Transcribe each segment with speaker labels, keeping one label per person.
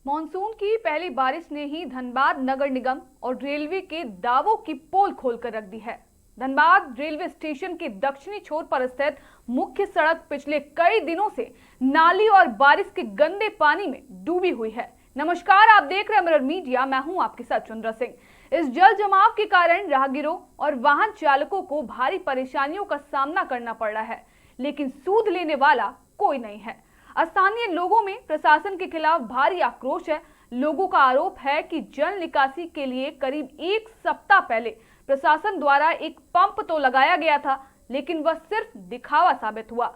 Speaker 1: Monsoon की पहली बारिश ने ही धनबाद नगर निगम और रेलवे के दावों की पोल खोलकर रख दी है। धनबाद रेलवे स्टेशन के दक्षिणी छोर पर स्थित मुख्य सड़क पिछले कई दिनों से नाली और बारिश के गंदे पानी में डूबी हुई है। नमस्कार, आप देख रहे हैं मिरर मीडिया। मैं हूं आपके साथ चंद्रा सिंह। इस जल जमाव के कारण राहगीरों और वाहन चालकों को भारी परेशानियों का सामना करना पड़ रहा है, लेकिन सूद लेने वाला कोई नहीं है। स्थानीय लोगों में प्रशासन के खिलाफ भारी आक्रोश है। लोगों का आरोप है कि जल निकासी के लिए करीब एक सप्ताह पहले प्रशासन द्वारा एक पंप तो लगाया गया था, लेकिन वह सिर्फ दिखावा साबित हुआ।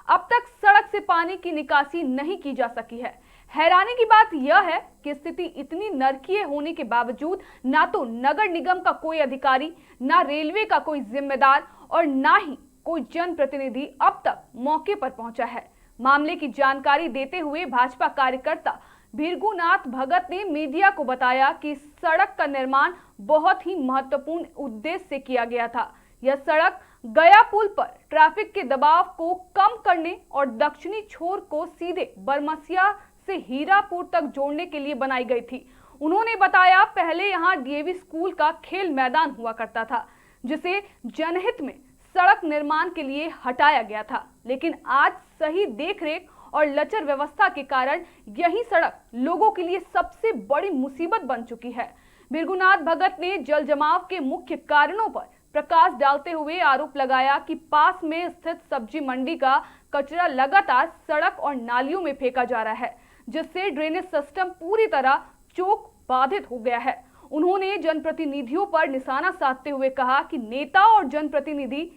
Speaker 1: अब तक सड़क से पानी की निकासी नहीं की जा सकी है। हैरानी की बात यह है कि स्थिति इतनी नरकीय होने के बावजूद ना तो नगर निगम का कोई अधिकारी, ना रेलवे का कोई जिम्मेदार और ना ही कोई जनप्रतिनिधि अब तक मौके पर पहुंचा है। मामले की जानकारी देते हुए भाजपा कार्यकर्ता भृगुनाथ भगत ने मीडिया को बताया कि सड़क का निर्माण बहुत ही महत्वपूर्ण उद्देश्य से किया गया था। यह सड़क गया पुल पर ट्रैफिक के दबाव को कम करने और दक्षिणी छोर को सीधे बरमसिया से हीरापुर तक जोड़ने के लिए बनाई गई थी। उन्होंने बताया, पहले यहाँ डीएवी स्कूल का खेल मैदान हुआ करता था, जिसे जनहित में सड़क निर्माण के लिए हटाया गया था, लेकिन आज सही देखरेख और लचर व्यवस्था के कारण यही सड़क लोगों के लिए सबसे बड़ी मुसीबत बन चुकी है। भृगुनाथ भगत ने जल जमाव के मुख्य कारणों पर प्रकाश डालते हुए आरोप लगाया कि पास में स्थित सब्जी मंडी का कचरा लगातार सड़क और नालियों में फेंका जा रहा है, जिससे ड्रेनेज सिस्टम पूरी तरह चोक बाधित हो गया है। उन्होंने जनप्रतिनिधियों पर निशाना साधते हुए कहा कि नेता और जनप्रतिनिधि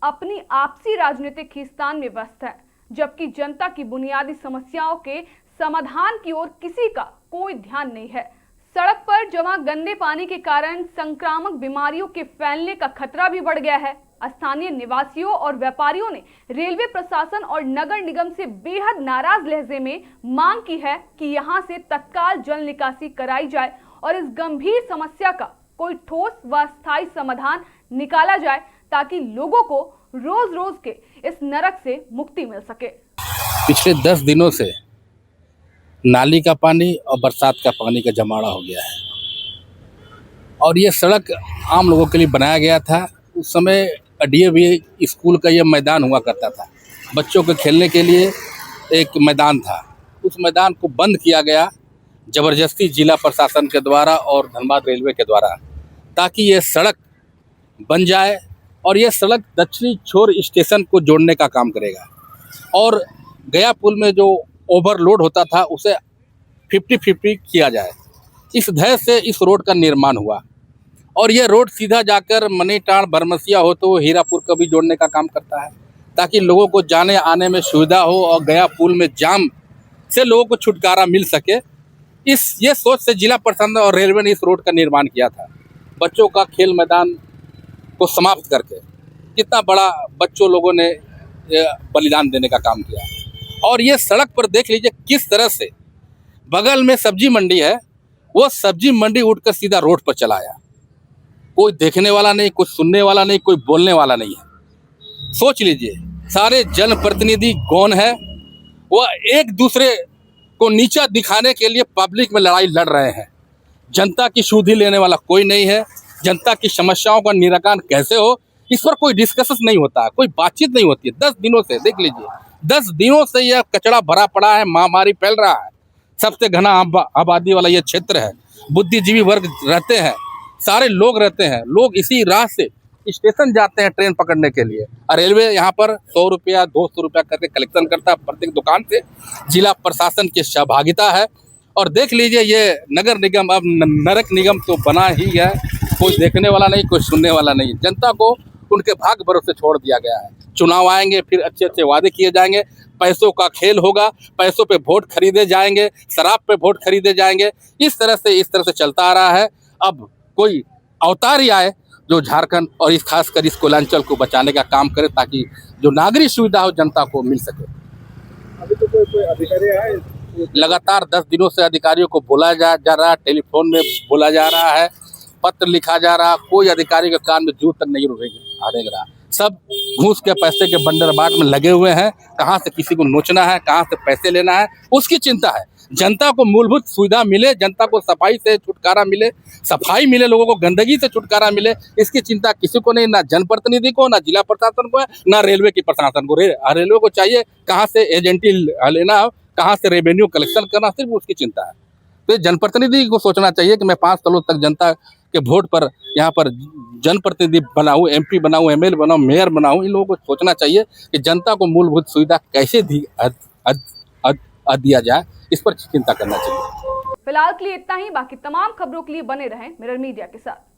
Speaker 1: अपनी आपसी राजनीतिक खींचतान में व्यस्त है, जबकि जनता की बुनियादी समस्याओं के समाधान की ओर किसी का कोई ध्यान नहीं है। सड़क पर जमा गंदे पानी के कारण संक्रामक बीमारियों के फैलने का खतरा भी बढ़ गया है। स्थानीय निवासियों और व्यापारियों ने रेलवे प्रशासन और नगर निगम से बेहद नाराज लहजे में मांग की है कि यहां से तत्काल जल निकासी कराई जाए और इस गंभीर समस्या का कोई ठोस व स्थायी समाधान निकाला जाए, ताकि लोगों को रोज रोज के इस नरक से मुक्ति मिल सके।
Speaker 2: पिछले 10 दिनों से नाली का पानी और बरसात का पानी का जमावड़ा हो गया है और ये सड़क आम लोगों के लिए बनाया गया था। उस समय डीएवी स्कूल का ये मैदान हुआ करता था, बच्चों के खेलने के लिए एक मैदान था। उस मैदान को बंद किया गया ज़बरदस्ती जिला प्रशासन के द्वारा और धनबाद रेलवे के द्वारा, ताकि ये सड़क बन जाए और ये सड़क दक्षिणी छोर स्टेशन को जोड़ने का काम करेगा और गया पुल में जो ओवरलोड होता था उसे 50-50 किया जाए। इस ध्येय से इस रोड का निर्माण हुआ और ये रोड सीधा जाकर मनीटाण बरमसिया हो तो हीरापुर को भी जोड़ने का काम करता है, ताकि लोगों को जाने आने में सुविधा हो और गया पुल में जाम से लोगों को छुटकारा मिल सके। ये सोच से जिला प्रशासन और रेलवे ने इस रोड का निर्माण किया था। बच्चों का खेल मैदान को समाप्त करके कितना बड़ा बच्चों लोगों ने बलिदान देने का काम किया। और ये सड़क पर देख लीजिए किस तरह से बगल में सब्जी मंडी है, वो सब्जी मंडी उठकर सीधा रोड पर चलाया। कोई देखने वाला नहीं, कुछ सुनने वाला नहीं, कोई बोलने वाला नहीं है। सोच लीजिए, सारे जनप्रतिनिधि कौन है, वो एक दूसरे को नीचा दिखाने के लिए पब्लिक में लड़ाई लड़ रहे हैं। जनता की सुधि लेने वाला कोई नहीं है। जनता की समस्याओं का निराकरण कैसे हो, इस पर कोई डिस्कशन नहीं होता, कोई बातचीत नहीं होती है। 10 दिनों से देख लीजिए, 10 दिनों से यह कचरा भरा पड़ा है, महामारी फैल रहा है। सबसे घना आबादी वाला यह क्षेत्र है, बुद्धिजीवी वर्ग रहते हैं, सारे लोग रहते हैं। लोग इसी राह से स्टेशन जाते हैं ट्रेन पकड़ने के लिए और रेलवे यहाँ पर 100 रुपया 200 रुपया करके कलेक्शन करता है प्रत्येक दुकान से। जिला प्रशासन की सहभागिता है और देख लीजिए ये नगर निगम अब नरक निगम तो बना ही है। कोई देखने वाला नहीं, कोई सुनने वाला नहीं। जनता को उनके भाग्य भरोसे छोड़ दिया गया है। चुनाव आएंगे, फिर अच्छे अच्छे वादे किए जाएंगे, पैसों का खेल होगा, पैसों पे वोट खरीदे जाएंगे, शराब पे वोट खरीदे जाएंगे। इस तरह से चलता आ रहा है। अब कोई अवतार ही आए जो झारखंड और इस खासकर इस कोयलांचल को बचाने का काम करे, ताकि जो नागरिक सुविधा हो जनता को मिल सके।
Speaker 3: अभी तो कोई अधिकारी आए?
Speaker 2: लगातार 10 दिनों से अधिकारियों को बोला जा रहा है, टेलीफोन में बोला जा रहा है, पत्र लिखा जा रहा, कोई अधिकारी के कान में जूं तक नहीं रेंग रहा। सब घूस के पैसे के बंदरबाट में लगे हुए हैं। कहाँ से किसी को नोचना है, कहाँ से पैसे लेना है, उसकी चिंता है। जनता को मूलभूत सुविधा मिले, जनता को सफाई से छुटकारा मिले, सफाई मिले, लोगों को गंदगी से छुटकारा मिले, इसकी चिंता किसी को नहीं, ना जनप्रतिनिधि को, ना जिला प्रशासन को है, ना रेलवे की प्रशासन को। रेलवे को चाहिए कहाँ से एजेंटी लेना, कहाँ से रेवेन्यू कलेक्शन करना, सिर्फ उसकी चिंता है। तो जनप्रतिनिधि को सोचना चाहिए कि मैं 5 सालों तक जनता के वोट पर यहाँ पर जनप्रतिनिधि बनाऊं, MP बनाऊं, MLA बनाऊं, मेयर बनाऊं। इन लोगों को सोचना चाहिए कि जनता को मूलभूत सुविधा कैसे दिया जाए, इस पर चिंता करना चाहिए।
Speaker 1: फिलहाल के लिए इतना ही। बाकी तमाम खबरों के लिए बने रहें मिरर मीडिया के साथ।